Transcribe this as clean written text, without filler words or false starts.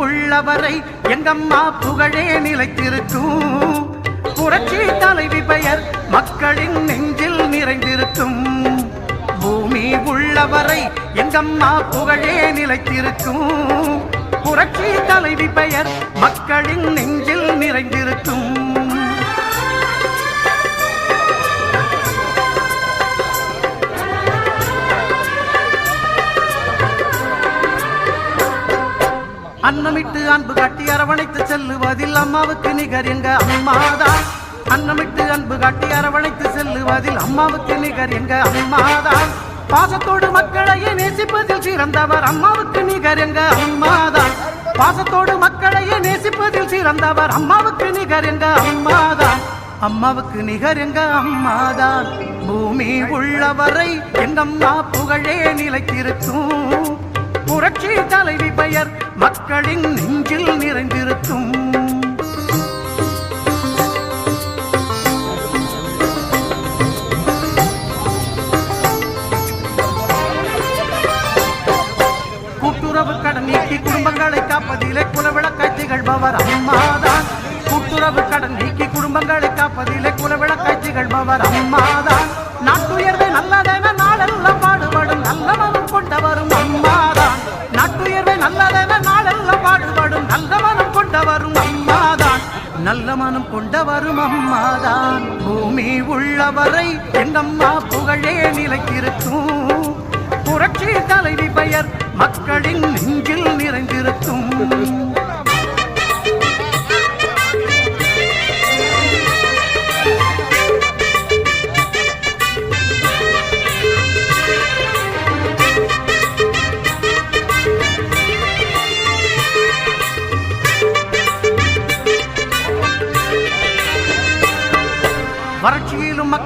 உள்ளவரை எங்கம்மா புகழே நிலைத்திருக்கும். புரட்சி தலைவி பெயர் மக்களின் நெஞ்சில் நிறைந்திருக்கும். பூமி உள்ளவரை எங்கம்மா புகழே நிலைத்திருக்கும். புரட்சி தலைவி பெயர் மக்களின் நெஞ்சில் நிறைந்திருக்கும். அன்னமிட்டு அன்பு காட்டி அரவணைத்து செல்லுவதில் அம்மாவுக்கு நிகர் எங்க அம்மாதான். அன்னமிட்டு அன்பு காட்டி அரவணைத்து செல்லுவதில் அம்மாவுக்கு நிகர் எங்க அம்மாதான். பாசத்தோடு மக்களையே நேசிப்பதில் சிறந்தவர் அம்மாவுக்கு நிகர் எங்க அம்மாதான். பாசத்தோடு மக்களையே நேசிப்பதில் சிறந்தவர் அம்மாவுக்கு நிகர் எங்க அம்மாதான். அம்மாவுக்கு நிகர் எங்க அம்மாதான். பூமி உள்ளவரை எங்கம்மா புகழே நிலைத்திருக்கும். புரட்சி தலைவி பெயர் மக்களின் நெஞ்சில் நிறைந்திருக்கும். கூட்டுறவு கடன் நீக்கி குடும்பங்களை காப்பதிலே குலவிளக்காய் திகழ்பவர் அம்மாதான். கூட்டுறவு கடன் நீக்கி குடும்பங்களை காப்பதிலே குலவிளக்காய் திகழ்பவர் அம்மாதான். நாட்டுயர்வை நல்லதென நாளெல்லாம் பாடுபடும் நல்ல மனம் கொண்டவரும் அம்மாதான். நாட்டுயர்வை நல்லதென நாளெல்லாம் பாடுபடும் நல்ல மனம் கொண்டவரும் அம்மாதான். நல்ல மனம் கொண்டவரும் அம்மாதான். பூமி உள்ளவரை எங்கம்மா புகழே நிலைத்திருக்கும். புரட்சி தலைவி பெயர் மக்களின் நெஞ்சில் நிறைந்திருக்கும். வறட்சியிலும் மக்கள்